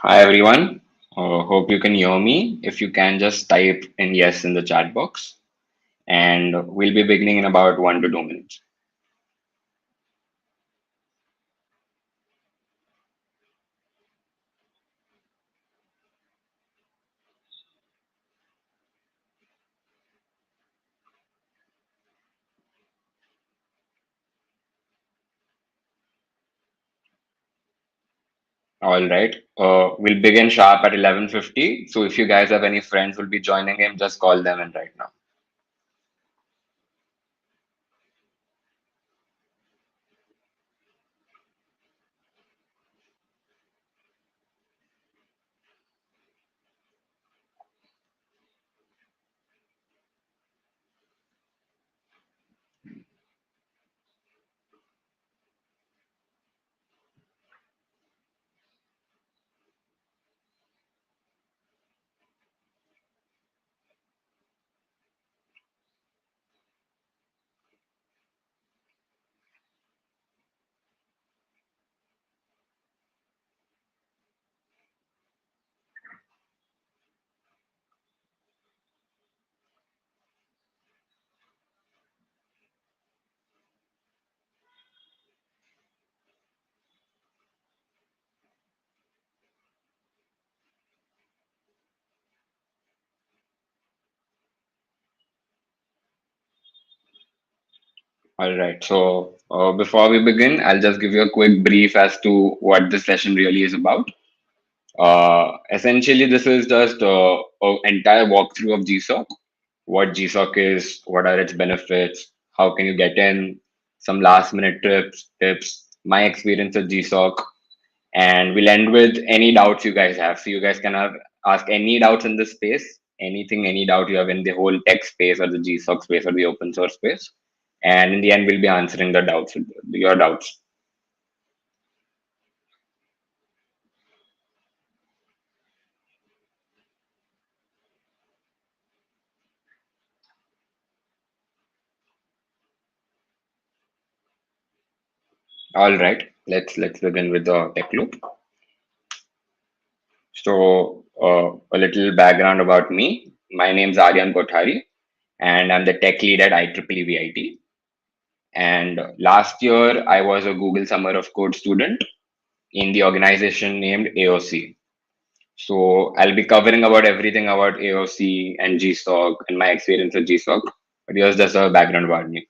Hi everyone. Hope you can hear me. If you can, just type in yes in the chat box, and we'll be beginning in about 1 to 2 minutes. All right. We'll begin sharp at 11:50. So if you guys have any friends who'll be joining in, just call them in right now. All right. So before we begin, I'll just give you a quick brief as to what this session really is about. Essentially, this is just an entire walkthrough of GSoC, what GSoC is, what are its benefits, how can you get in, some last minute tips, my experience at GSoC, and we'll end with any doubts you guys have. So you guys can ask any doubts in this space, anything, any doubt you have in the whole tech space or the GSoC space or the open source space. And in the end, we'll be answering the doubts, your doubts. All right, let's begin with the tech loop. So, a little background about me. My name's Aryan Kothari, and I'm the tech lead at IEEE-VIT. And last year, I was a Google Summer of Code student in the organization named AOC. So, I'll be covering about everything about AOC and GSoC and my experience with GSoC. But here's just a background about me.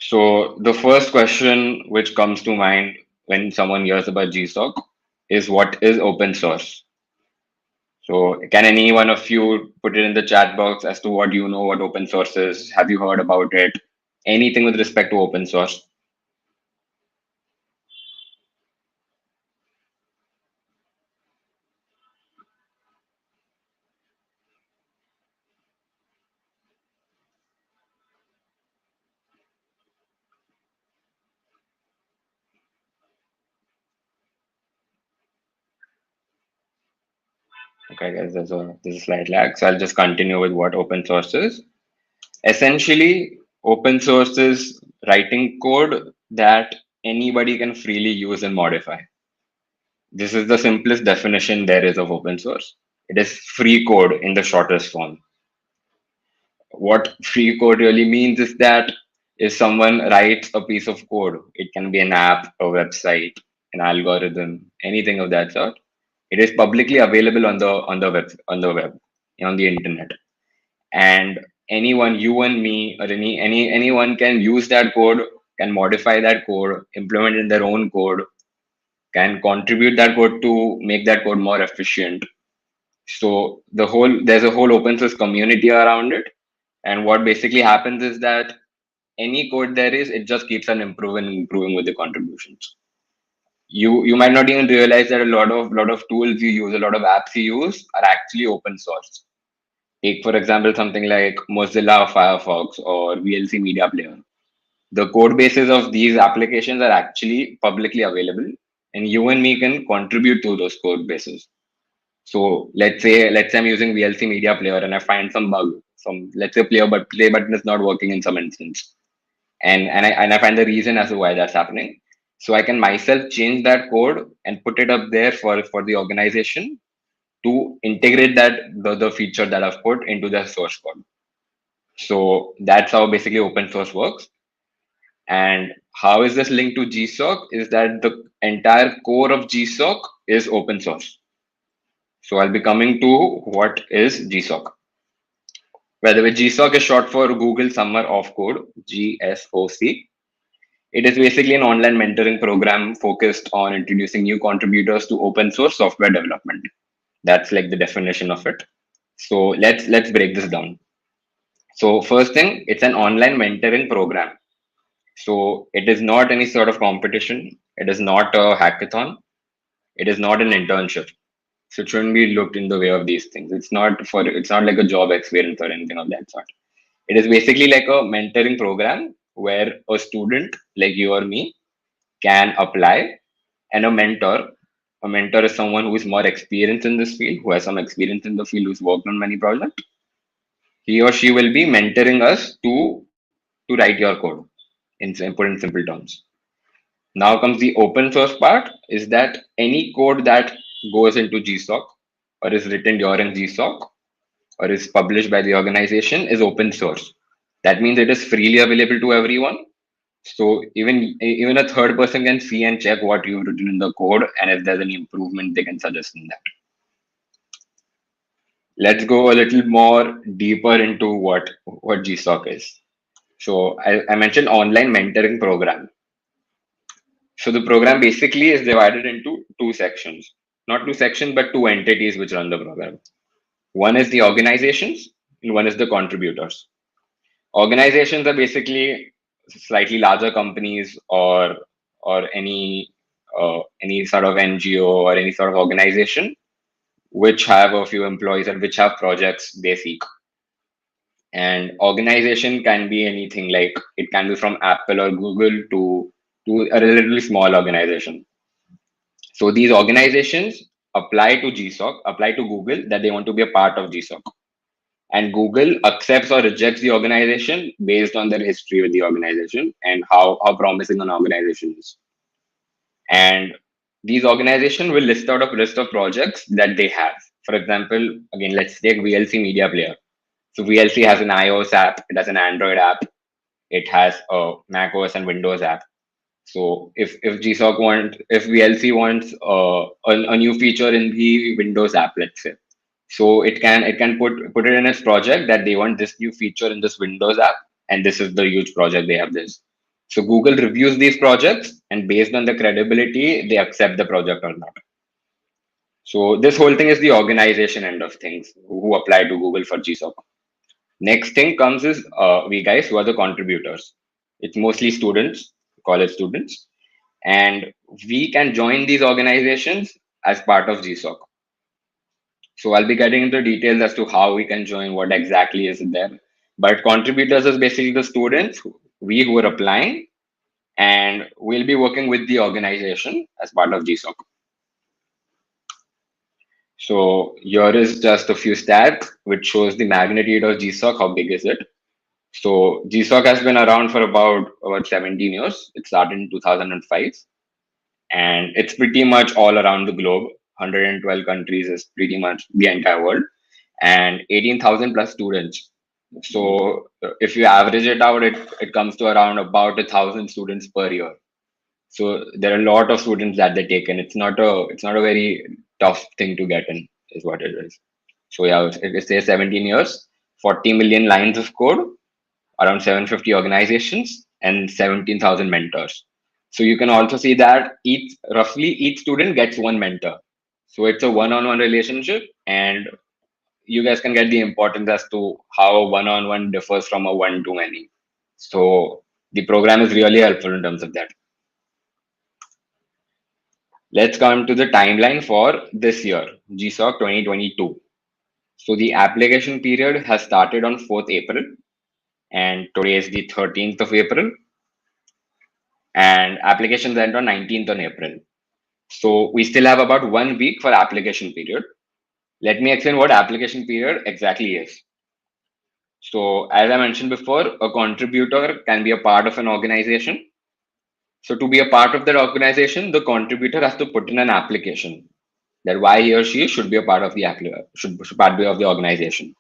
So, the first question which comes to mind when someone hears about GSoC is what is open source? So can any one of you put it in the chat box as to what you know what open source is? Have you heard about it? Anything with respect to open source? Okay, guys, there's a slight lag. So I'll just continue with what open source is. Essentially, open source is writing code that anybody can freely use and modify. This is the simplest definition there is of open source. It is free code in the shortest form. What free code really means is that if someone writes a piece of code, it can be an app, a website, an algorithm, anything of that sort. It is publicly available on the web, on the internet, and anyone, you and me, or anyone can use that code, can modify that code, implement in their own code, can contribute that code to make that code more efficient. So there's a whole open source community around it, and what basically happens is that any code there is, it just keeps on improving with the contributions. You might not even realize that a lot of tools you use, a lot of apps you use are actually open source. Take for example something like Mozilla Firefox or VLC Media Player. The code bases of these applications are actually publicly available, and you and me can contribute to those code bases. So let's say I'm using VLC Media Player and I find some bug. Let's say play button is not working in some instance, and I find the reason as to why that's happening. So I can myself change that code and put it up there for the organization to integrate the feature that I've put into the source code. So that's how basically open source works. And how is this linked to Gsoc is that the entire core of Gsoc is open source. So I'll be coming to what is Gsoc. By the way, Gsoc is short for Google Summer of Code, GSoC. It is basically an online mentoring program focused on introducing new contributors to open source software development. That's like the definition of it. So let's break this down. So first thing, it's an online mentoring program. So it is not any sort of competition. It is not a hackathon. It is not an internship. So it shouldn't be looked in the way of these things. It's not like a job experience or anything of that sort. It is basically like a mentoring program where a student like you or me can apply, and a mentor is someone who is more experienced in this field, who has some experience in the field, who's worked on many projects. He or she will be mentoring us to write your code put in simple terms. Now comes the open source part, is that any code that goes into GSoC or is written during GSoC or is published by the organization is open source. That means it is freely available to everyone. So even a third person can see and check what you've written in the code, and if there's any improvement, they can suggest in that. Let's go a little more deeper into what GSoC is. So I mentioned online mentoring program. So the program basically is divided into two sections, not two sections, but two entities which run the program. One is the organizations and one is the contributors. Organizations are basically slightly larger companies or any sort of NGO or any sort of organization which have a few employees and which have projects they seek. And organization can be anything, like it can be from Apple or Google to a relatively small organization. So these organizations apply to Google that they want to be a part of Gsoc. And Google accepts or rejects the organization based on their history with the organization and how promising an organization is. And these organizations will list out a list of projects that they have. For example, again, let's take VLC Media Player. So VLC has an iOS app, it has an Android app, it has a Mac OS and Windows app. So if VLC wants a new feature in the Windows app, let's say, so it can put it in its project that they want this new feature in this Windows app, and this is the huge project they have this. So Google reviews these projects, and based on the credibility, they accept the project or not. So this whole thing is the organization end of things who apply to Google for Gsoc. Next thing comes is we guys who are the contributors. It's mostly students, college students, and we can join these organizations as part of Gsoc. So I'll be getting into details as to how we can join, what exactly is there. But contributors is basically the students, we who are applying, and we'll be working with the organization as part of Gsoc. So here is just a few stats which shows the magnitude of Gsoc, how big is it. So Gsoc has been around for about 17 years. It started in 2005, and it's pretty much all around the globe. 112 countries is pretty much the entire world, and 18,000 plus students. So if you average it out, it comes to around about 1,000 students per year. So there are a lot of students that they take in. It's not a very tough thing to get in, is what it is. So yeah, it says 17 years, 40 million lines of code, around 750 organizations, and 17,000 mentors. So you can also see that roughly each student gets one mentor. So it's a one-on-one relationship, and you guys can get the importance as to how a one-on-one differs from a one-to-many. So the program is really helpful in terms of that. Let's come to the timeline for this year, Gsoc 2022. So the application period has started on 4th April, and today is the 13th of April, and applications end on 19th on April. So we still have about 1 week for application period. Let me explain what application period exactly is. So as I mentioned before, a contributor can be a part of an organization, So to be a part of that organization, the contributor has to put in an application that why he or she should be a part of the should part be of the organization.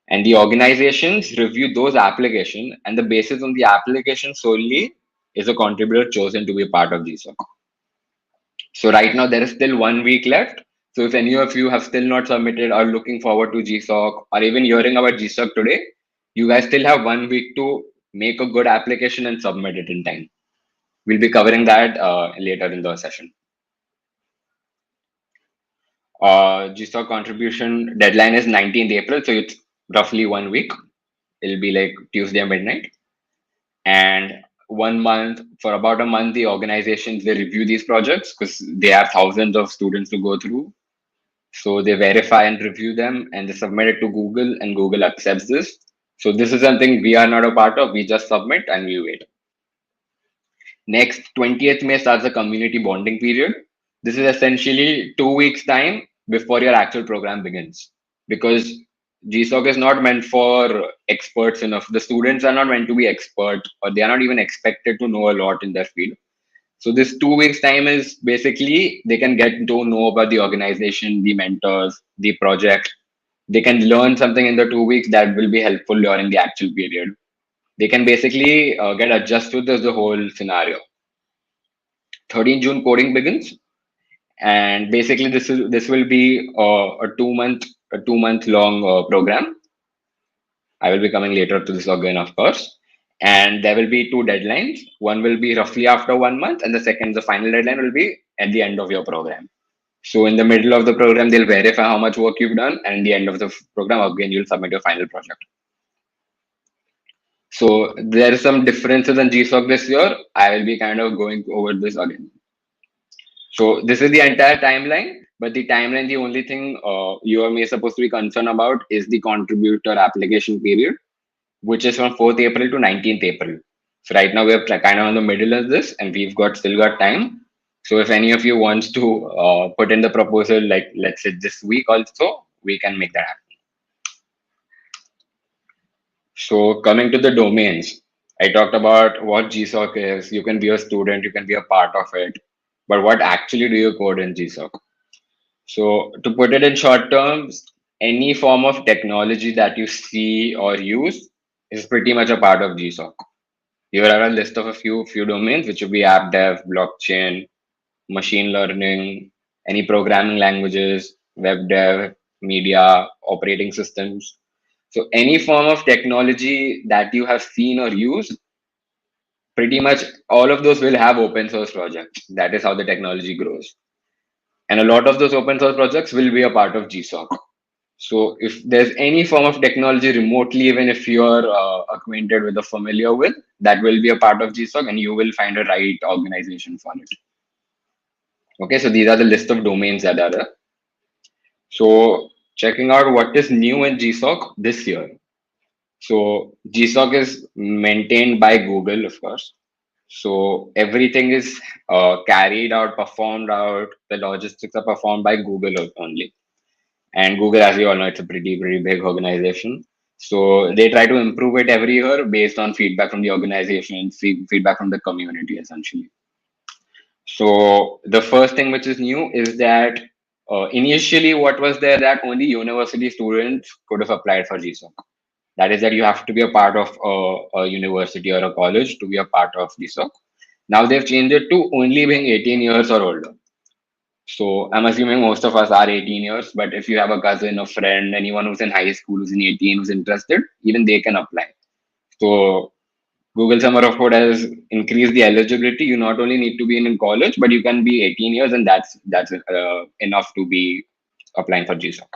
And the organizations review those applications, and the basis on the application solely is a contributor chosen to be a part of GSoC. So right now there is still 1 week left. So if any of you have still not submitted or looking forward to GSoC or even hearing about GSoC today, you guys still have 1 week to make a good application and submit it in time. We'll be covering that later in the session. GSoC contribution deadline is 19th April, so it's roughly 1 week. It'll be like Tuesday midnight. And 1 month, for about a month, the organizations, they review these projects because they have thousands of students to go through. So they verify and review them and they submit it to Google, and Google accepts this. So this is something we are not a part of. We just submit and we wait. Next, 20th May starts the community bonding period. This is essentially 2 weeks time before your actual program begins, because GSoC is not meant for experts enough. The students are not meant to be expert, or they are not even expected to know a lot in their field. So this 2 weeks time is basically they can get to know about the organization, the mentors, the project. They can learn something in the 2 weeks that will be helpful during the actual period. They can basically get adjusted to the whole scenario. 13th June coding begins, and basically this will be a 2 month long program. I will be coming later to this again, of course. And there will be two deadlines. One will be roughly after 1 month, and the second, the final deadline, will be at the end of your program. So in the middle of the program, they'll verify how much work you've done, and in the end of the program, again, you'll submit your final project. So there are some differences in GSoC this year. I will be kind of going over this again. So this is the entire timeline, but the timeline, the only thing you or me is supposed to be concerned about is the contributor application period, which is from 4th April to 19th April. So right now we're kind of in the middle of this, and we've still got time. So if any of you wants to put in the proposal, like let's say this week also, we can make that happen. So coming to the domains, I talked about what GSoC is. You can be a student, you can be a part of it, but what actually do you code in GSoC? So to put it in short terms, any form of technology that you see or use is pretty much a part of GSoC. Here are a list of a few domains, which would be app dev, blockchain, machine learning, any programming languages, web dev, media, operating systems. So any form of technology that you have seen or used, pretty much all of those will have open source projects. That is how the technology grows. And a lot of those open source projects will be a part of GSoC. So if there's any form of technology remotely, even if you're acquainted with or familiar with, that will be a part of GSoC, and you will find a right organization for it. Okay, so these are the list of domains that are there. So checking out what is new in GSoC this year. So GSoC is maintained by Google, of course. So everything is carried out, performed out. The logistics are performed by Google only. And Google, as you all know, it's a pretty big organization. So they try to improve it every year based on feedback from the organization, feedback from the community, essentially. So the first thing which is new is that initially what was there that only university students could have applied for GSoC. That is that you have to be a part of a university or a college to be a part of GSoC. Now they've changed it to only being 18 years or older. So I'm assuming most of us are 18 years, but if you have a cousin, a friend, anyone who's in high school who's in 18, who's interested, even they can apply. So Google Summer of Code has increased the eligibility. You not only need to be in college, but you can be 18 years, and that's enough to be applying for GSoC.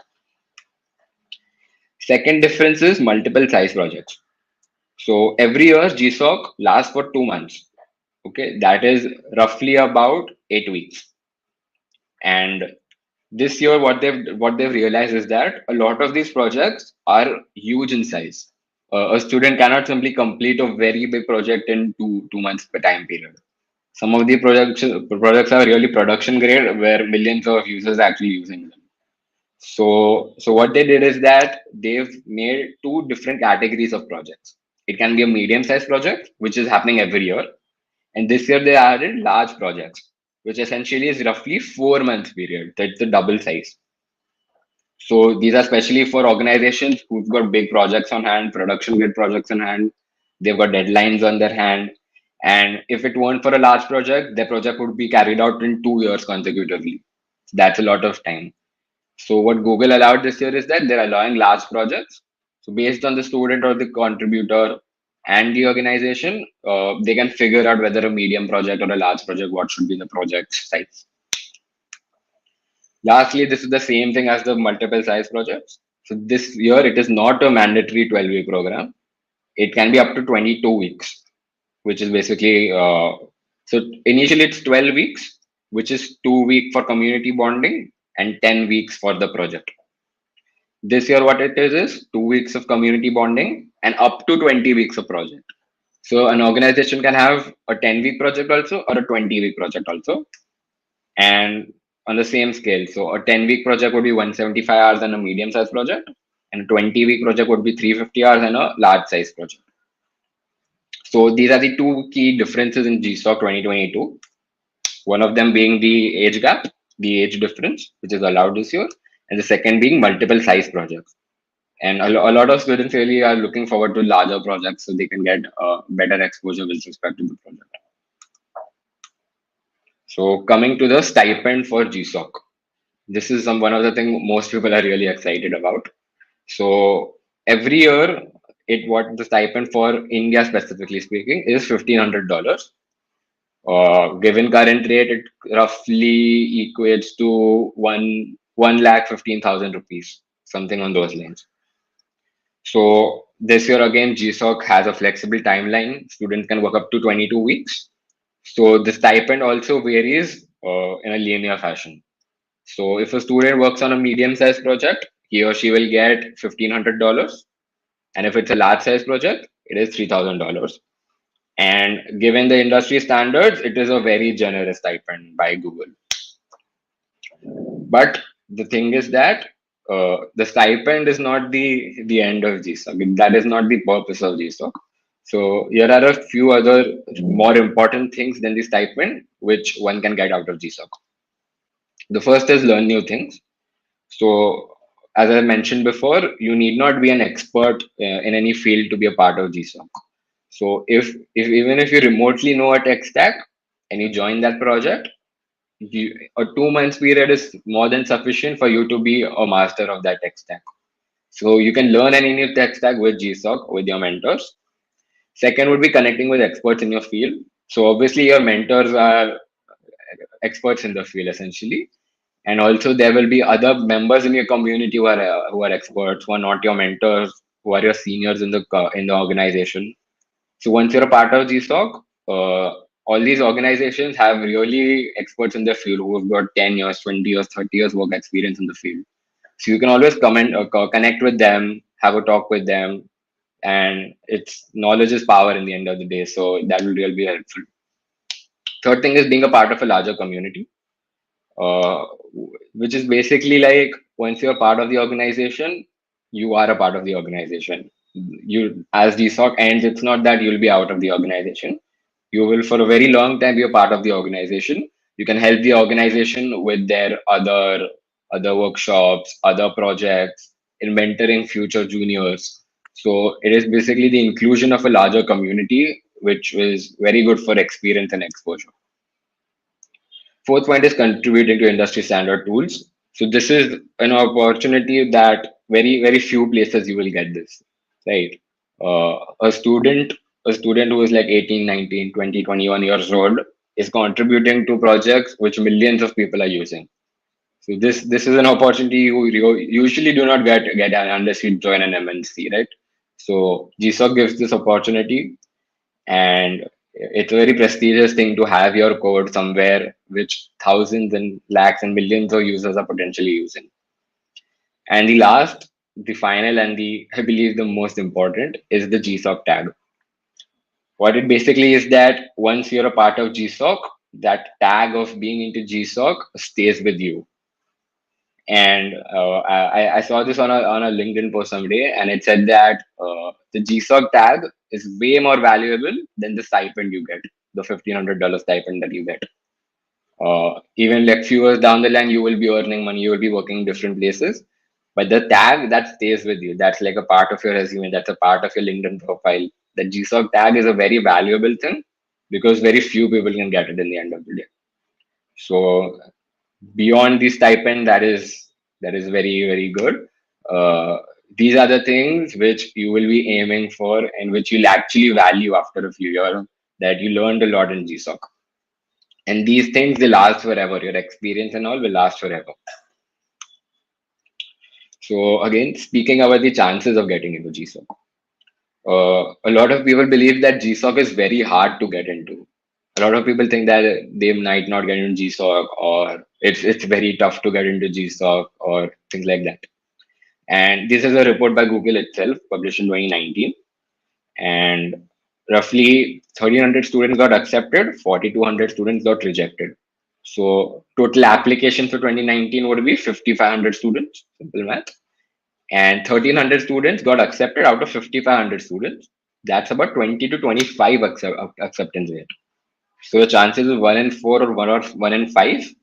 Second difference is multiple size projects. So every year GSoC lasts for 2 months. Okay, that is roughly about 8 weeks. And this year, what they've realized is that a lot of these projects are huge in size. A student cannot simply complete a very big project in two months per time period. Some of the projects are really production grade, where millions of users are actually using them. So what they did is that they've made two different categories of projects. It can be a medium-sized project, which is happening every year, And this year they added large projects, which essentially is roughly 4 month period. That's the double size. So these are especially for organizations who've got big projects on hand, production grade projects on hand. They've got deadlines on their hand. And if it weren't for a large project, their project would be carried out in 2 years consecutively. That's a lot of time. So what Google allowed this year is that they're allowing large projects. So based on the student or the contributor and the organization, they can figure out whether a medium project or a large project, what should be the project size. Lastly, this is the same thing as the multiple size projects. So this year, it is not a mandatory 12-week program. It can be up to 22 weeks, which is basically, so initially it's 12 weeks, which is 2 weeks for community bonding and 10 weeks for the project. This year, what it is 2 weeks of community bonding and up to 20 weeks of project. So an organization can have a 10-week project also or a 20-week project also. And on the same scale, so a 10-week project would be 175 hours and a medium sized project, and a 20-week project would be 350 hours and a large size project. So these are the two key differences in GSoC 2022. One of them being the age gap, the age difference, which is allowed this year, and the second being multiple size projects. And a lot of students really are looking forward to larger projects so they can get better exposure with respect to the project. So coming to the stipend for GSoC. This is one of the things most people are really excited about. So every year, what the stipend for India specifically speaking is $1,500. Given current rate, it roughly equates to one lakh 15,000 rupees, something on those lines. So this year again, GSoC has a flexible timeline. Students can work up to 22 weeks. So the stipend also varies in a linear fashion. So if a student works on a medium-sized project, he or she will get $1,500. And if it's a large-sized project, it is $3,000. And given the industry standards, it is a very generous stipend by Google. But the thing is that the stipend is not the end of GSoC. That is not the purpose of GSoC. So here are a few other more important things than the stipend, which one can get out of GSoC. The first is learn new things. So, as I mentioned before, you need not be an expert in any field to be a part of GSoC. So, if even if you remotely know a tech stack and you join that project, a 2 months period is more than sufficient for you to be a master of that tech stack. So, you can learn any new tech stack with GSoC with your mentors. Second would be connecting with experts in your field. So, obviously, your mentors are experts in the field essentially, and also there will be other members in your community who are experts, who are not your mentors, who are your seniors in the organization. So once you're a part of GSoC, all these organizations have really experts in their field who have got 10 years, 20 years, 30 years work experience in the field. So you can always connect with them, have a talk with them, and it's knowledge is power in the end of the day. So that will really be helpful. Third thing is being a part of a larger community, uh, which is basically like once you're part of the organization, you are a part of the organization. You, as GSoC ends, it's not that you'll be out of the organization. You will, for a very long time, be a part of the organization. You can help the organization with their other workshops, other projects, in mentoring future juniors. So it is basically the inclusion of a larger community, which is very good for experience and exposure. Fourth point is contributing to industry standard tools. So this is an opportunity that very few places you will get this, right? A student who is like 18, 19, 20, 21 years old is contributing to projects which millions of people are using. So this is an opportunity you usually do not get unless you join an MNC, right? So GSoC gives this opportunity, and it's a very prestigious thing to have your code somewhere which thousands and lakhs and millions of users are potentially using. And the final, and I believe the most important is the Gsoc tag. What it basically is that once you're a part of Gsoc, that tag of being into Gsoc stays with you. And I saw this on a LinkedIn post someday, and it said that the Gsoc tag is way more valuable than the stipend you get. the $1,500 stipend that you get. Even like few years down the line, you will be earning money, you will be working in different places. But the tag that stays with you, that's like a part of your resume, that's a part of your LinkedIn profile. The Gsoc tag is a very valuable thing because very few people can get it in the end of the day. So beyond the stipend, that is very, very good. Uh, these are the things which you will be aiming for and which you'll actually value after a few years, that you learned a lot in Gsoc. And these things, they last forever. Your experience and all will last forever. So again, speaking about the chances of getting into Gsoc, a lot of people believe that Gsoc is very hard to get into. A lot of people think that they might not get into Gsoc, or it's very tough to get into Gsoc, or things like that. And this is a report by Google itself, published in 2019. And roughly 1,300 students got accepted, 4,200 students got rejected. So total applications for 2019 would be 5,500 students, simple math. And 1,300 students got accepted out of 5,500 students. That's about 20 to 25 acceptance rate. So the chances of 1 in 4 or 1 in 5,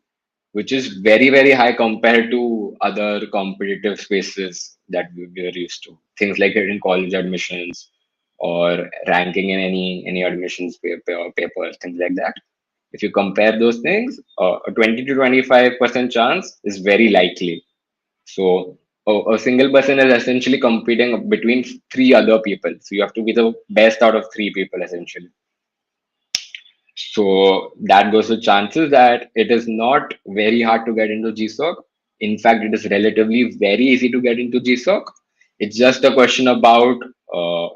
which is very, very high compared to other competitive spaces that we are used to. Things like in college admissions or ranking in any admissions papers, things like that. If you compare those things, a 20 to 25% chance is very likely. So a single person is essentially competing between three other people. So you have to be the best out of three people essentially. So that goes to chances that it is not very hard to get into Gsoc. In fact, it is relatively very easy to get into Gsoc. It's just a question about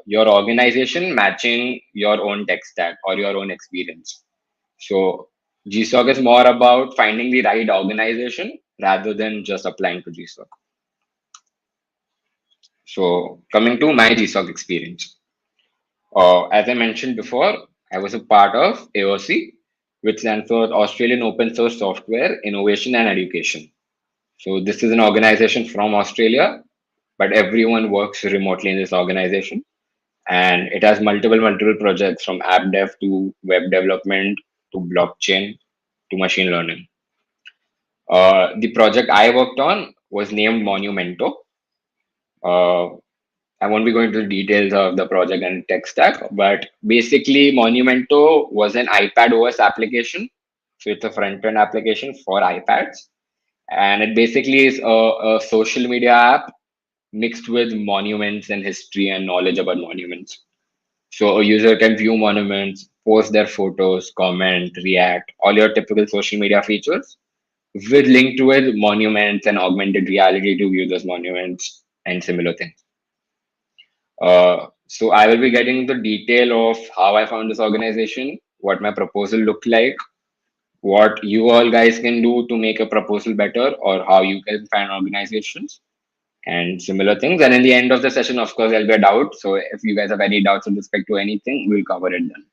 your organization matching your own tech stack or your own experience. So Gsoc is more about finding the right organization rather than just applying to Gsoc. So coming to my Gsoc experience. As I mentioned before, I was a part of AOC, which stands for Australian Open Source Software Innovation and Education. So this is an organization from Australia, but everyone works remotely in this organization. And it has multiple projects, from app dev to web development to blockchain to machine learning. The project I worked on was named Monumento. Uh, I won't be going into the details of the project and tech stack, but basically Monumento was an iPad OS application. So it's a front-end application for iPads. And it basically is a social media app mixed with monuments and history and knowledge about monuments. So a user can view monuments, post their photos, comment, react, all your typical social media features, with linked with monuments and augmented reality to view those monuments and similar things. So I will be getting the detail of how I found this organization, what my proposal looked like, what you all guys can do to make a proposal better, or how you can find organizations and similar things. And in the end of the session, of course, there'll be a doubt. So if you guys have any doubts with respect to anything, we'll cover it then.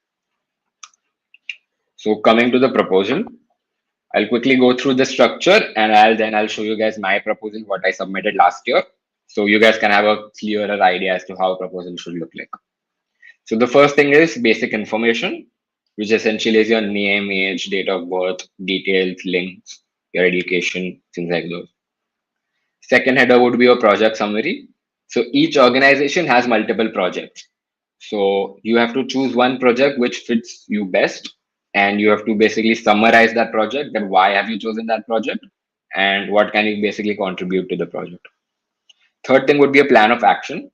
So coming to the proposal, I'll quickly go through the structure, and I'll show you guys my proposal, what I submitted last year. So you guys can have a clearer idea as to how a proposal should look like. So the first thing is basic information, which essentially is your name, age, date of birth, details, links, your education, things like those. Second header would be your project summary. So each organization has multiple projects. So you have to choose one project which fits you best, and you have to basically summarize that project, then why have you chosen that project, and what can you basically contribute to the project. Third thing would be a plan of action.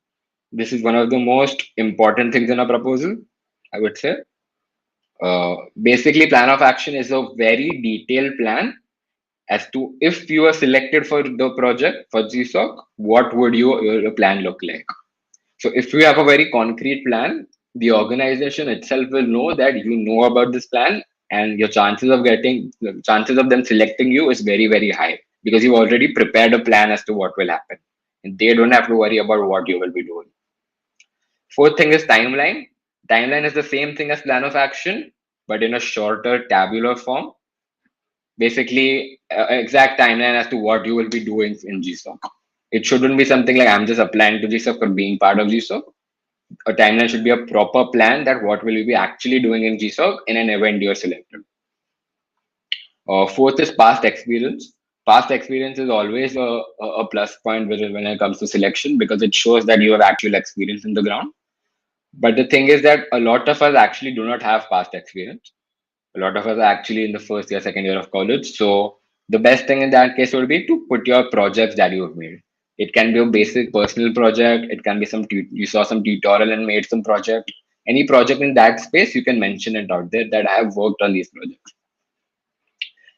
This is one of the most important things in a proposal, I would say. Basically, plan of action is a very detailed plan as to if you are selected for the project for Gsoc, what would your plan look like? So if you have a very concrete plan, the organization itself will know that you know about this plan, and your chances of them selecting you is very, very high because you've already prepared a plan as to what will happen. And they don't have to worry about what you will be doing. Fourth thing is timeline. Timeline is the same thing as plan of action, but in a shorter tabular form. Basically, exact timeline as to what you will be doing in Gsoc. It shouldn't be something like I'm just applying to Gsoc for being part of Gsoc, A timeline should be a proper plan that what will you be actually doing in Gsoc in an event you're selected. Fourth is past experience. Past experience is always a plus point when it comes to selection because it shows that you have actual experience in the ground. But the thing is that a lot of us actually do not have past experience. A lot of us are actually in the first year, second year of college. So the best thing in that case would be to put your projects that you have made. It can be a basic personal project. It can be you saw some tutorial and made some project. Any project in that space, you can mention it out there that I have worked on these projects.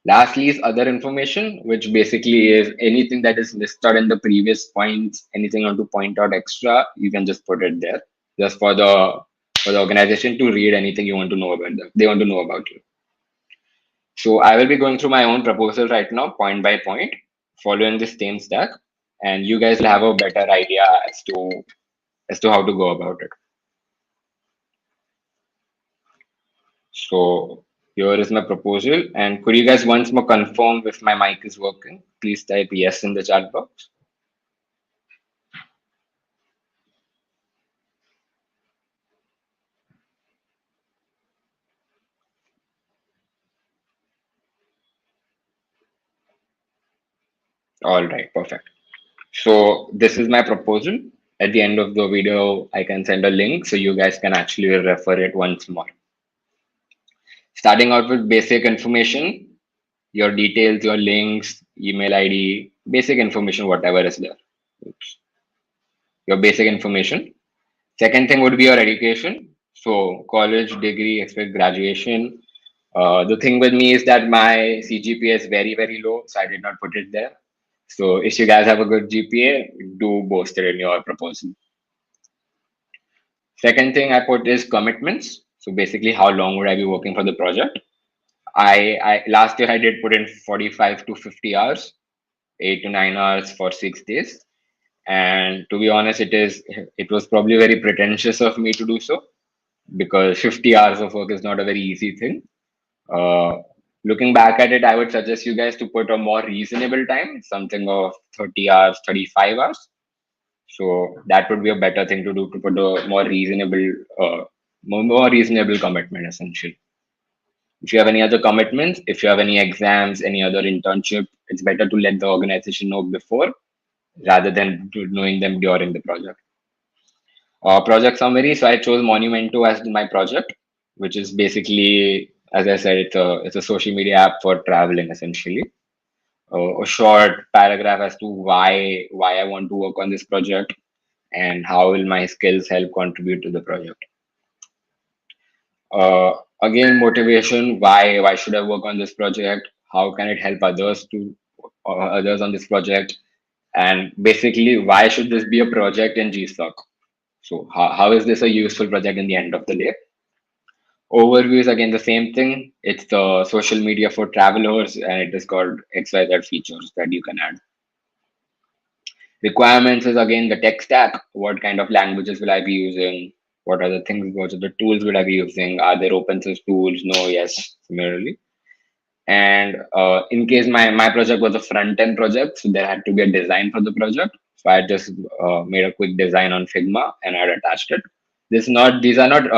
Lastly is other information, which basically is anything that is listed in the previous points, anything you want to point out extra, you can just put it there, just for the organization to read anything you want to know about them. They want to know about you. So I will be going through my own proposal right now, point by point, following the same stack, and you guys will have a better idea as to how to go about it. So here is my proposal. And could you guys once more confirm if my mic is working? Please type yes in the chat box. All right, perfect. So this is my proposal. At the end of the video, I can send a link so you guys can actually refer it once more. Starting out with basic information, your details, your links, email ID, basic information, whatever is there. Oops. Your basic information. Second thing would be your education. So college, degree, expect graduation. The thing with me is that my CGPA is very, very low, so I did not put it there. So if you guys have a good GPA, do boast it in your proposal. Second thing I put is commitments. So basically, how long would I be working for the project? I last year I did put in 45 to 50 hours, 8 to 9 hours for 6 days. And to be honest, it was probably very pretentious of me to do so because 50 hours of work is not a very easy thing. Uh, Looking back at it, I would suggest you guys to put a more reasonable time, something of 30 hours, 35 hours. So that would be a better thing to do to put a more reasonable commitment essentially. If you have any other commitments, if you have any exams, any other internship, it's better to let the organization know before rather than knowing them during the project. Project summary. So I chose Monumento as my project, which is basically, as I said, it's a social media app for traveling essentially. A short paragraph as to why I want to work on this project and how will my skills help contribute to the project. Again, motivation. Why should I work on this project? How can it help others on this project? And basically, why should this be a project in Gsoc? So how is this a useful project in the end of the day? Overview is again the same thing. It's the social media for travelers, and it is called XYZ features that you can add. Requirements is again the tech stack. What kind of languages will I be using? What are the things? What are the tools will I be using? Are there open source tools? No, yes, similarly. And in case my project was a front end project, so there had to be a design for the project. So I just made a quick design on Figma and I attached it. These are not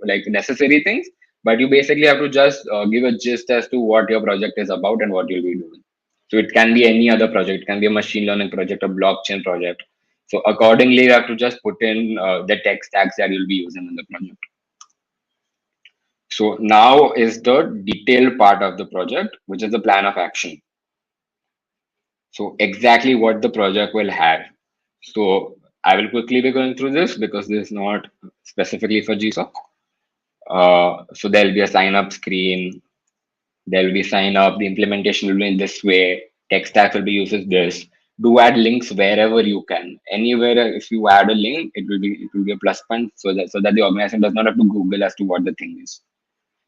like necessary things, but you basically have to just give a gist as to what your project is about and what you'll be doing. So it can be any other project. It can be a machine learning project, a blockchain project. So accordingly, you have to just put in the tech stacks that you'll be using in the project. So now is the detailed part of the project, which is the plan of action. So exactly what the project will have. So I will quickly be going through this because this is not specifically for Gsoc. So there'll be a sign up screen. There will be sign up. The implementation will be in this way. Tech stack will be used as this. Do add links wherever you can. Anywhere if you add a link, it will be a plus point so that the organization does not have to Google as to what the thing is.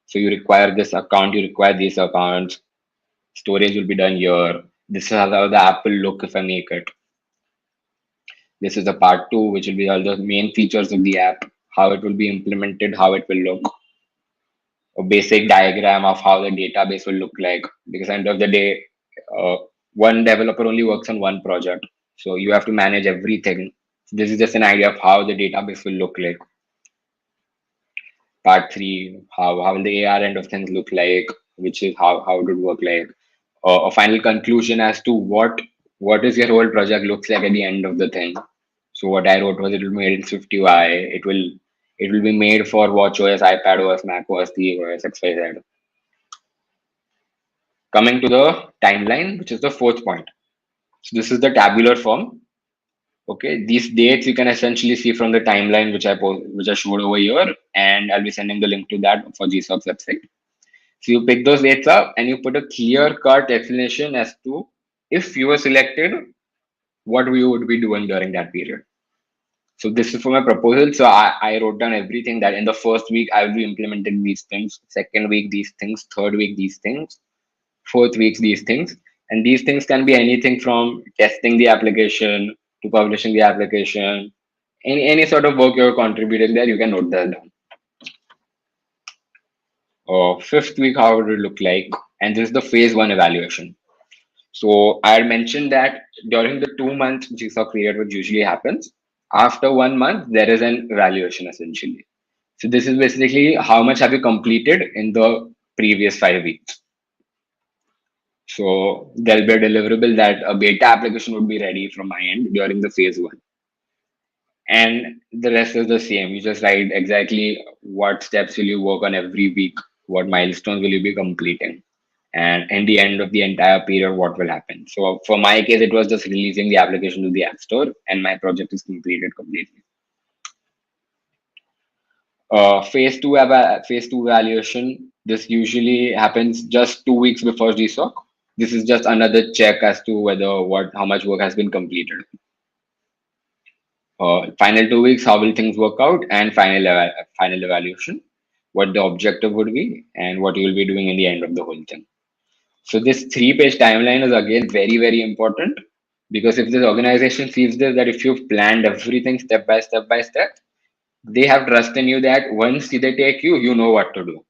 So you require this account, you require these accounts. Storage will be done here. This is how the app will look if I make it. This is the part 2, which will be all the main features of the app, how it will be implemented, how it will look, a basic diagram of how the database will look like. Because at the end of the day, one developer only works on one project. So you have to manage everything. This is just an idea of how the database will look like. Part three, how will the AR end of things look like, which is how it would work like. A final conclusion as to what is your whole project looks like at the end of the thing. So what I wrote was it will be made in Swift UI. It will be made for WatchOS, iPadOS, macOS, tvOS, XYZ. Coming to the timeline, which is the fourth point. So this is the tabular form. Okay, these dates you can essentially see from the timeline which I showed over here, and I'll be sending the link to that for Gsoc's website. So you pick those dates up and you put a clear-cut explanation as to if you were selected, what we would be doing during that period. So this is for my proposal. So I wrote down everything that in the first week I will be implementing these things, second week these things, third week these things, fourth week these things. And these things can be anything from testing the application to publishing the application. Any sort of work you're contributing there, you can note that down. Fifth week, how would it look like? And this is the phase one evaluation. So I had mentioned that during the 2 month Gsoc period, which usually happens, after 1 month, there is an evaluation essentially. So this is basically how much have you completed in the previous 5 weeks. So there'll be a deliverable that a beta application would be ready from my end during the phase one. And the rest is the same. You just write exactly what steps will you work on every week, what milestones will you be completing, and in the end of the entire period, what will happen. So for my case, it was just releasing the application to the App Store, and my project is completed completely. Phase two evaluation. This usually happens just 2 weeks before Gsoc. This is just another check as to whether how much work has been completed. Final 2 weeks, how will things work out, and final evaluation, what the objective would be, and what you will be doing in the end of the whole thing. So this 3-page timeline is again very, very important, because if this organization sees this, that if you've planned everything step by step by step, they have trust in you that once they take you, you know what to do.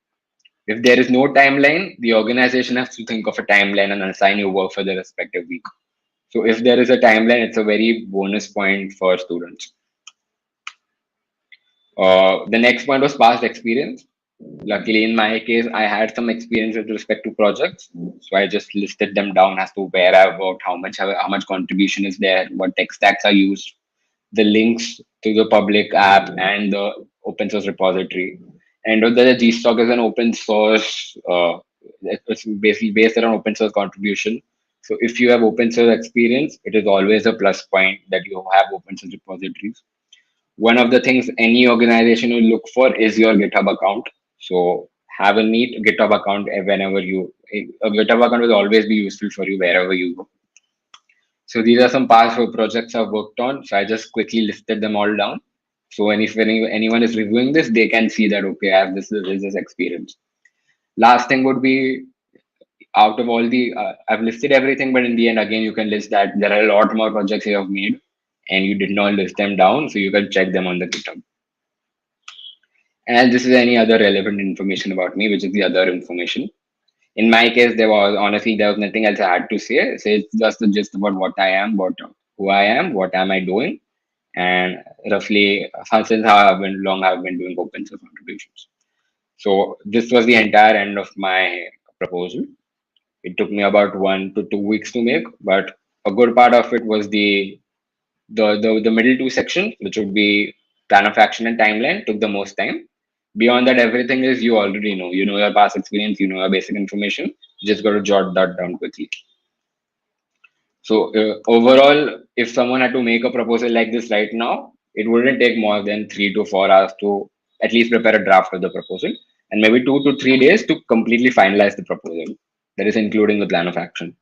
If there is no timeline, the organization has to think of a timeline and assign you work for the respective week. So if there is a timeline, it's a very bonus point for students. The next point was past experience. Luckily, in my case, I had some experience with respect to projects, so I just listed them down as to where I've worked, how much contribution is there, what tech stacks are used, the links to the public app and the open source repository. And the Gsoc is an open source. It's basically based on open source contribution. So if you have open source experience, it is always a plus point that you have open source repositories. One of the things any organization will look for is your GitHub account. So have a neat GitHub account whenever a GitHub account will always be useful for you wherever you go. So these are some past projects I've worked on. So I just quickly listed them all down. So if anyone is reviewing this, they can see that, okay, I have this experience. Last thing would be, out of all the, I've listed everything, but in the end, again, you can list that there are a lot more projects you have made and you did not list them down. So you can check them on the GitHub. And this is any other relevant information about me, which is the other information. In my case, there was nothing else I had to say. So it's just the gist about what I am, who I am, what am I doing, and roughly since how long I've been doing open source contributions. So this was the entire end of my proposal. It took me about 1 to 2 weeks to make, but a good part of it was the middle two sections, which would be plan of action and timeline, took the most time. Beyond that, everything is you already know. You know your past experience, you know your basic information. You just got to jot that down quickly. So overall, if someone had to make a proposal like this right now, it wouldn't take more than 3 to 4 hours to at least prepare a draft of the proposal, and maybe 2 to 3 days to completely finalize the proposal. That is including the plan of action.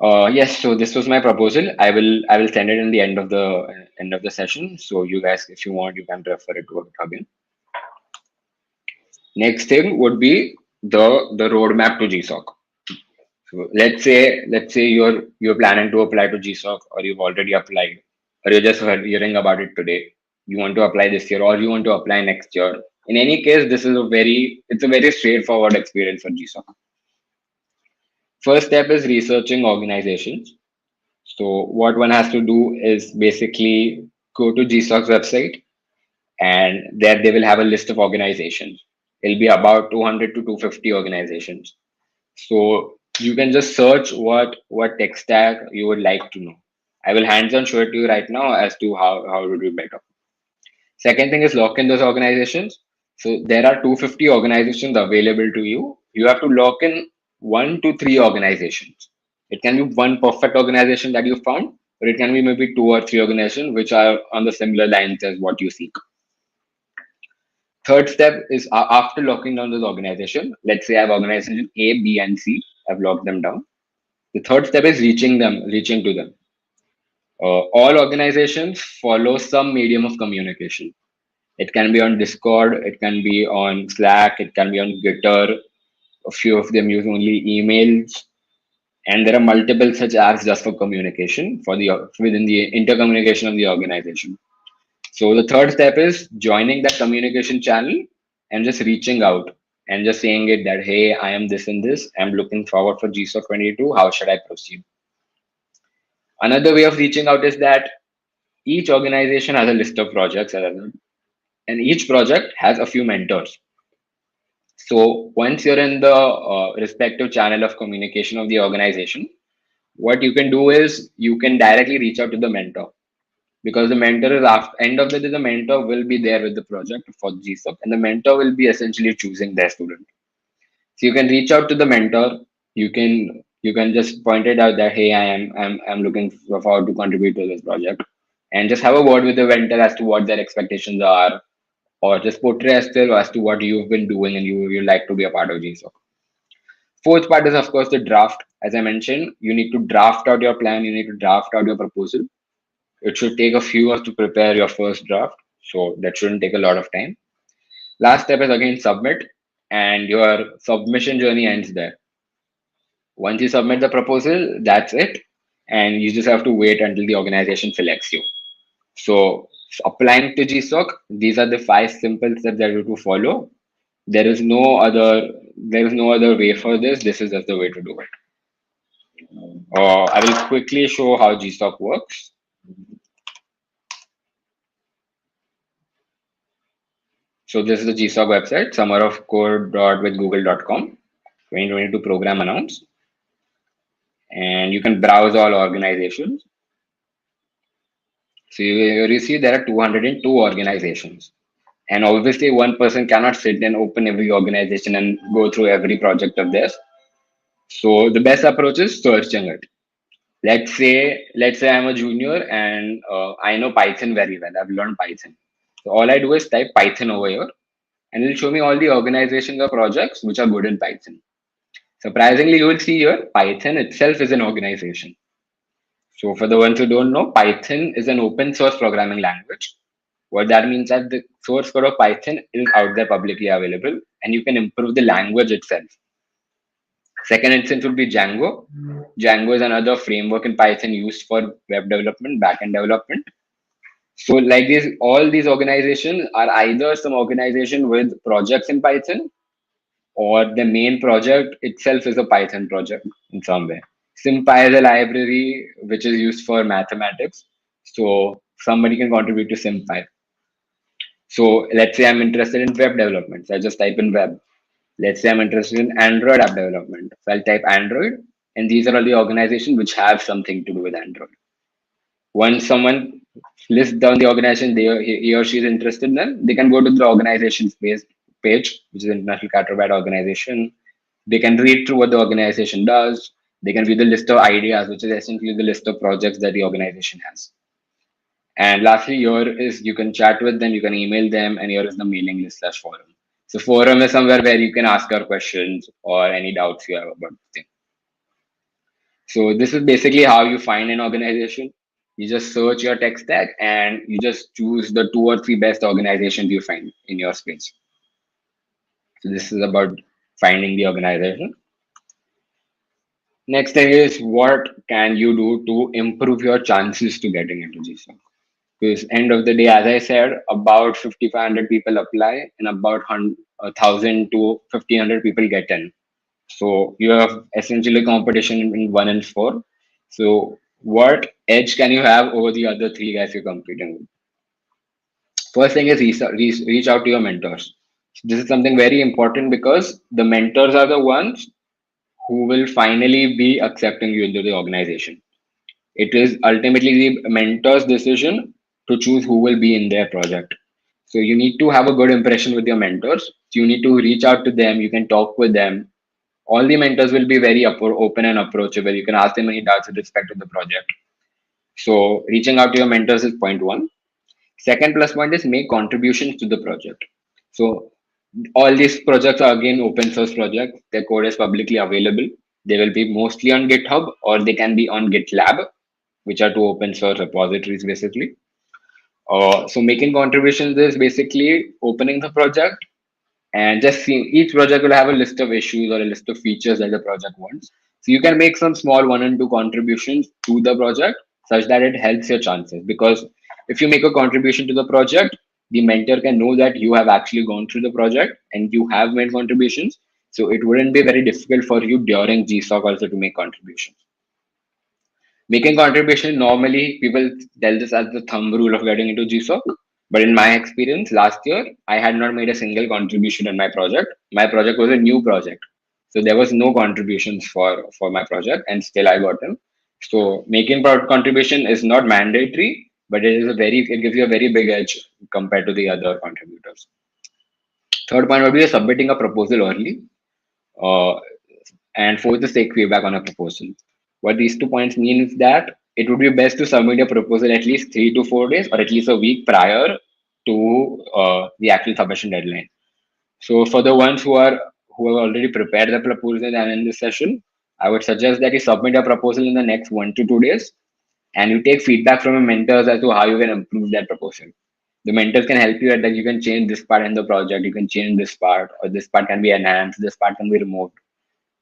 Yes, so this was my proposal. I will send it in the end of the session. So you guys, if you want, you can refer it to again. Next thing would be the roadmap to Gsoc. So let's say you're planning to apply to Gsoc, or you've already applied, or you're just hearing about it today. You want to apply this year, or you want to apply next year. In any case, it's a very straightforward experience for Gsoc. First step is researching organizations. So what one has to do is basically go to GSoC's website, and there they will have a list of organizations. It'll be about 200 to 250 organizations. So you can just search what tech stack you would like to know. I will hands-on show it to you right now as to how to do it better. Second thing is lock in those organizations. So there are 250 organizations available to you. You have to lock in 1 to 3 organizations. It can be one perfect organization that you found, or it can be maybe 2 or 3 organizations which are on the similar lines as what you seek. Third step is after locking down those organizations. Let's say I have organization A, B, and C. I've locked them down. The third step is reaching to them. All organizations follow some medium of communication. It can be on Discord, it can be on Slack, it can be on Gitter. A few of them use only emails, and there are multiple such apps just for communication for the within the intercommunication of the organization. So the third step is joining that communication channel and just reaching out and just saying it that hey, I am this and this. I'm looking forward for GSoC 22. How should I proceed? Another way of reaching out is that each organization has a list of projects, and each project has a few mentors. So once you're in the respective channel of communication of the organization, what you can do is you can directly reach out to the mentor, because the mentor is after end of the day, the mentor will be there with the project for GSoC, and the mentor will be essentially choosing their student. So you can reach out to the mentor. You can just point it out that hey, I'm looking forward to contribute to this project, and just have a word with the mentor as to what their expectations are, or just portray as to what you've been doing and you like to be a part of GSoC. Fourth part is of course the draft. As I mentioned, you need to draft out your plan. You need to draft out your proposal. It should take a few hours to prepare your first draft, so that shouldn't take a lot of time. Last step is again submit, and your submission journey ends there. Once you submit the proposal, that's it, and you just have to wait until the organization selects you. So applying to GSoC, these are the 5 simple steps that you have to follow. There is no other way for this. This is just the way to do it. I will quickly show how Gsoc works. So this is the Gsoc website, summerofcode.withgoogle.com, 2022 program announced. And you can browse all organizations. So you see there are 202 organizations. And obviously one person cannot sit and open every organization and go through every project of theirs. So the best approach is searching it. Let's say I'm a junior and I know Python very well. I've learned Python. So all I do is type Python over here, and it'll show me all the organizations or projects which are good in Python. Surprisingly, you will see here Python itself is an organization. So for the ones who don't know, Python is an open source programming language. What that means is that the source code of Python is out there publicly available, and you can improve the language itself. Second instance would be Django. Django is another framework in Python used for web development, backend development. So like all these organizations are either some organization with projects in Python, or the main project itself is a Python project in some way. SymPy is a library which is used for mathematics. So somebody can contribute to SymPy. So let's say I'm interested in web development. So I just type in web. Let's say I'm interested in Android app development. So I'll type Android. And these are all the organizations which have something to do with Android. Once someone lists down the organization he or she is interested in, they can go to the organization's page, which is International Cattle Bat Organization. They can read through what the organization does. They can view the list of ideas, which is essentially the list of projects that the organization has. And lastly, here is you can chat with them, you can email them, and here is the mailing list / forum. So forum is somewhere where you can ask your questions or any doubts you have about the thing. So this is basically how you find an organization. You just search your tech stack and you just choose the 2 or 3 best organizations you find in your space. So this is about finding the organization. Next thing is what can you do to improve your chances to getting into GSoC? Because end of the day, as I said, about 5,500 people apply and about 1,000 to 1,500 people get in. So you have essentially competition in 1 and 4. So what edge can you have over the other three guys you're competing with? First thing is reach out to your mentors. This is something very important because the mentors are the ones who will finally be accepting you into the organization. It is ultimately the mentor's decision to choose who will be in their project. So you need to have a good impression with your mentors. So you need to reach out to them. You can talk with them. All the mentors will be very open and approachable. You can ask them any doubts with respect to the project. So reaching out to your mentors is point one. Second plus point is make contributions to the project. So all these projects are again open source projects. Their code is publicly available. They will be mostly on GitHub or they can be on GitLab, which are two open source repositories basically. So making contributions is basically opening the project and just seeing each project will have a list of issues or a list of features that the project wants. So you can make some small 1 and 2 contributions to the project such that it helps your chances. Because if you make a contribution to the project, the mentor can know that you have actually gone through the project and you have made contributions. So it wouldn't be very difficult for you during GSoC also to make contributions. Making contribution, normally people tell this as the thumb rule of getting into GSoC. But in my experience, last year, I had not made a single contribution in my project. My project was a new project. So there was no contributions for my project and still I got them. So making contribution is not mandatory, but it gives you a very big edge compared to the other contributors. Third point would be submitting a proposal early. Uh, and fourth is take feedback on a proposal. What these 2 points mean is that it would be best to submit a proposal at least 3 to 4 days or at least a week prior to the actual submission deadline. So for the ones who have already prepared the proposal and in this session, I would suggest that you submit a proposal in the next 1 to 2 days and you take feedback from your mentors as to how you can improve that proposal. The mentors can help you at that you can change this part in the project, you can change this part, or this part can be enhanced, this part can be removed.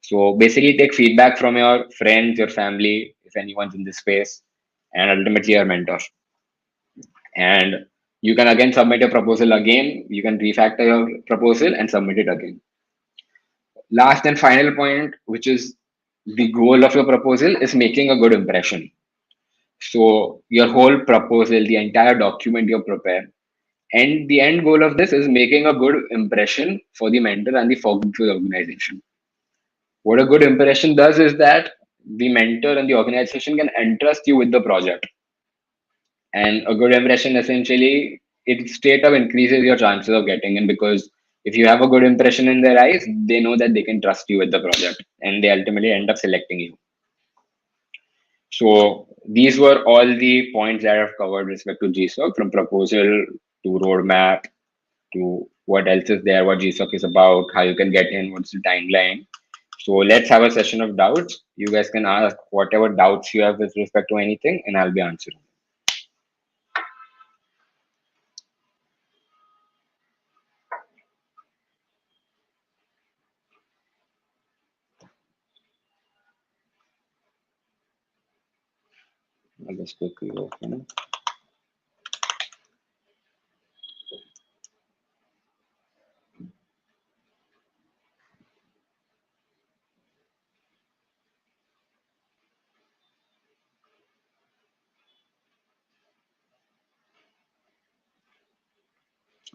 So basically take feedback from your friends, your family, if anyone's in this space, and ultimately your mentor. And you can again submit a proposal again. You can refactor your proposal and submit it again. Last and final point, which is the goal of your proposal, is making a good impression. So your whole proposal, the entire document you prepare, and the end goal of this is making a good impression for the mentor and for the organization. What a good impression does is that the mentor and the organization can entrust you with the project. And a good impression essentially it straight up increases your chances of getting in because if you have a good impression in their eyes, they know that they can trust you with the project and they ultimately end up selecting you. So these were all the points that I've covered with respect to GSoC, from proposal to roadmap to what else is there, what GSoC is about, how you can get in, what's the timeline. So let's have a session of doubts. You guys can ask whatever doubts you have with respect to anything, and I'll be answering. I'll just quickly open.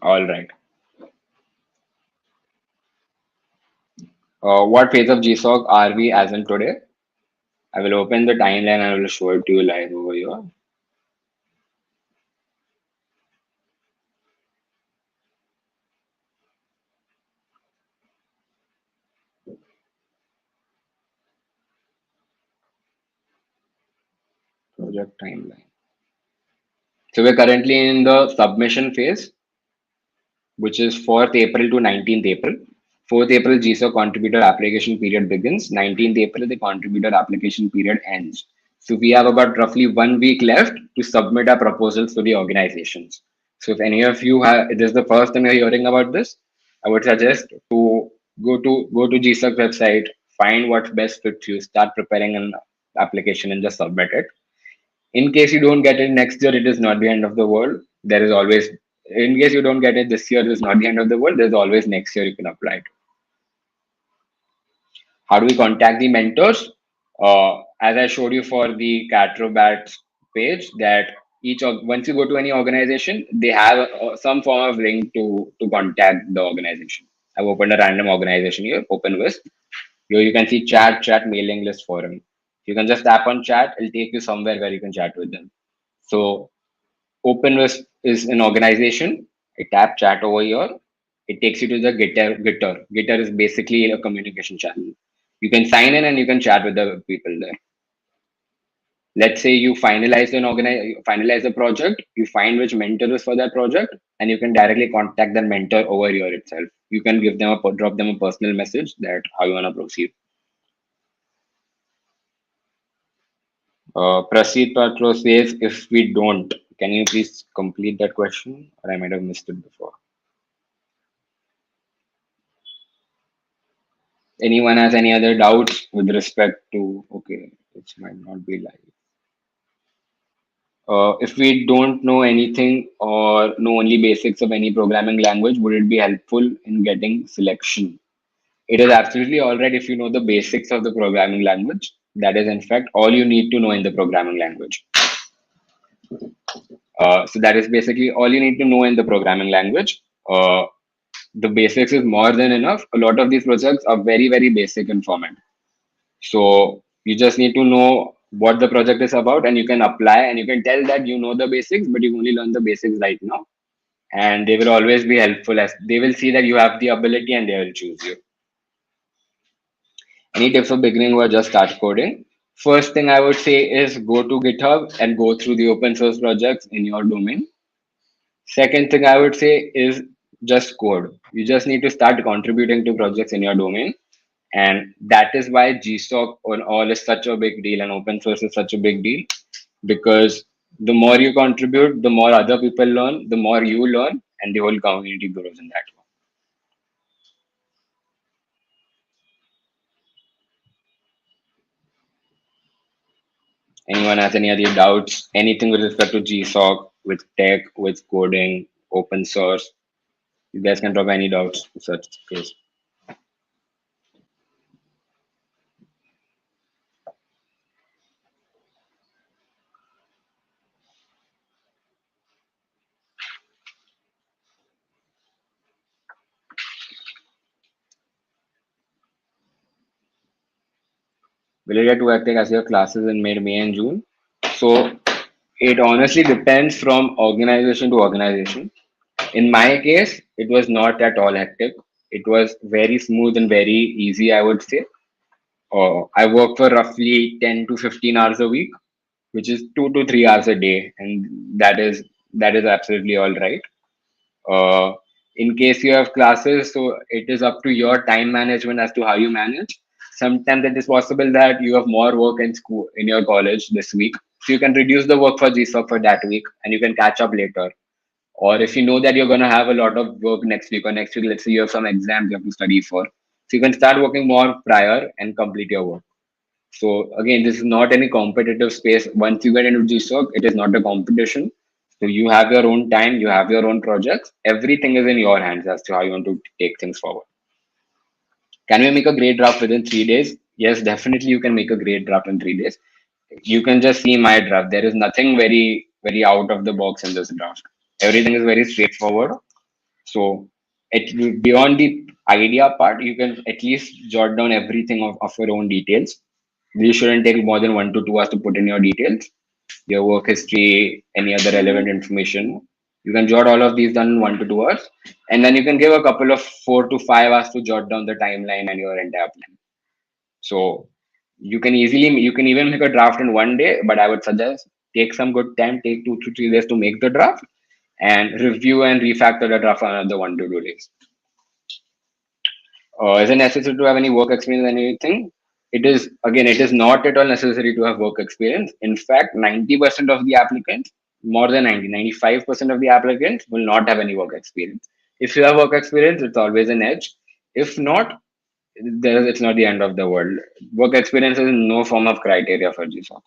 All right. What phase of GSoC are we as in today? I will open the timeline and I will show it to you live over here. Project timeline. So we're currently in the submission phase, which is 4th April to 19th April. 4th April, GSoC contributor application period begins. 19th April, the contributor application period ends. So we have about roughly 1 week left to submit our proposals to the organizations. So if any of you have, this is the first time you're hearing about this, I would suggest to go to GSoC website, find what best fits you, start preparing an application and just submit it. In case you don't get it next year, it is not the end of the world. There is always, in case you don't get it this year, it is not the end of the world. There's always next year you can apply it. How do we contact the mentors? As I showed you for the Catrobat page, that once you go to any organization, they have some form of link to contact the organization. I've opened a random organization here, OpenWisp. Here you can see chat, mailing list, forum. You can just tap on chat, it'll take you somewhere where you can chat with them. So OpenWisp is an organization. I tap chat over here. It takes you to the Gitter. Gitter is basically a communication channel. You can sign in and you can chat with the people there. Let's say you finalize the project, you find which mentor is for that project, and you can directly contact that mentor over here itself. You can drop them a personal message that how you want to proceed. Prasid Patro says, if we don't, can you please complete that question? Or I might have missed it before. Anyone has any other doubts with respect to, okay, it might not be live. If we don't know anything or know only basics of any programming language, would it be helpful in getting selection? It is absolutely all right if you know the basics of the programming language. That is, in fact, all you need to know in the programming language. So that is basically all you need to know in the programming language. The basics is more than enough. A lot of these projects are very, very basic in format. So you just need to know what the project is about, and you can apply and you can tell that you know the basics, but you only learn the basics right now. And they will always be helpful as they will see that you have the ability and they will choose you. Any tips for beginning who are just start coding? First thing I would say is go to GitHub and go through the open source projects in your domain. Second thing I would say is just code. You just need to start contributing to projects in your domain. And that is why GSoC on all is such a big deal and open source is such a big deal, because the more you contribute, the more other people learn, the more you learn, and the whole community grows in that way. Anyone has any other doubts? Anything with respect to GSoC, with tech, with coding, open source? You guys can drop any doubts in such case. Will you get to active as your classes in May and June? So it honestly depends from organization to organization. In my case, it was not at all hectic. It was very smooth and very easy, I would say. I work for roughly 10 to 15 hours a week, which is 2 to 3 hours a day, and that is absolutely all right. Uh, in case you have classes, so it is up to your time management as to how you manage. Sometimes it is possible that you have more work in school in your college this week, so you can reduce the work for GSoC for that week, and you can catch up later. Or if you know that you're going to have a lot of work next week, or next week, let's say you have some exams you have to study for, so you can start working more prior and complete your work. So again, this is not any competitive space. Once you get into GSoC, it is not a competition. So you have your own time, you have your own projects. Everything is in your hands as to how you want to take things forward. Can we make a great draft within 3 days? Yes, definitely you can make a great draft in 3 days. You can just see my draft. There is nothing very, very out of the box in this draft. Everything is very straightforward. So beyond the idea part, you can at least jot down everything of your own details. This shouldn't take more than 1 to 2 hours to put in your details, your work history, any other relevant information. You can jot all of these down in 1 to 2 hours, and then you can give a couple of 4 to 5 hours to jot down the timeline and your entire plan. So you can even make a draft in 1 day, but I would suggest take some good time, take 2 to 3 days to make the draft, and review and refactor the draft for another 1 to 2 days. Is it necessary to have any work experience in anything? It is, again, it is not at all necessary to have work experience. In fact, 90% of the applicants, more than 95% of the applicants will not have any work experience. If you have work experience, it's always an edge. If not, it's not the end of the world. Work experience is no form of criteria for GSoC.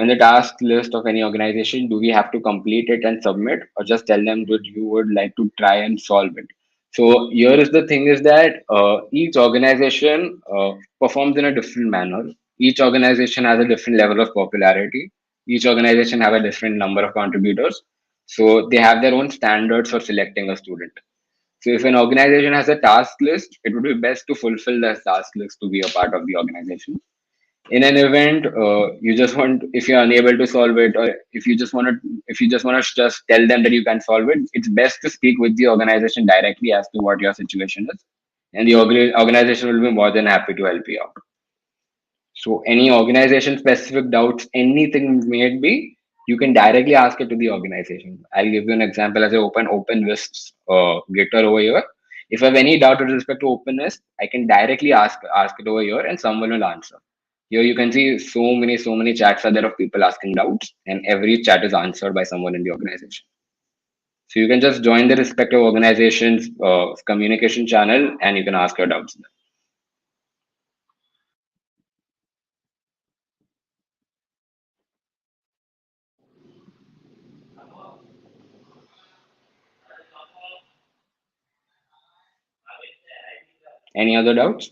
In the task list of any organization, do we have to complete it and submit, or just tell them that you would like to try and solve it? So here is the thing is that each organization performs in a different manner. Each organization has a different level of popularity. Each organization have a different number of contributors. So they have their own standards for selecting a student. So if an organization has a task list, it would be best to fulfill that task list to be a part of the organization. In an event, you just want, if you're unable to solve it, or if you just want to just tell them that you can solve it, it's best to speak with the organization directly as to what your situation is, and the organization will be more than happy to help you out. So any organization specific doubts, anything may it be, you can directly ask it to the organization. I'll give you an example as I open OpenWIST Gitter over here. If I have any doubt with respect to OpenWIST, I can directly ask it over here and someone will answer. Here you can see so many chats are there of people asking doubts, and every chat is answered by someone in the organization. So you can just join the respective organization's communication channel and you can ask your doubts. Any other doubts?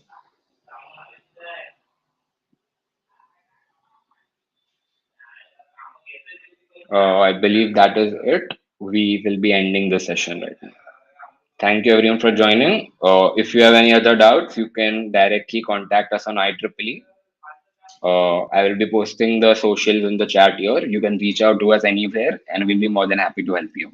I believe that is it. We will be ending the session right now. Thank you everyone for joining. If you have any other doubts, you can directly contact us on IEEE. I will be posting the socials in the chat here. You can reach out to us anywhere and we'll be more than happy to help you.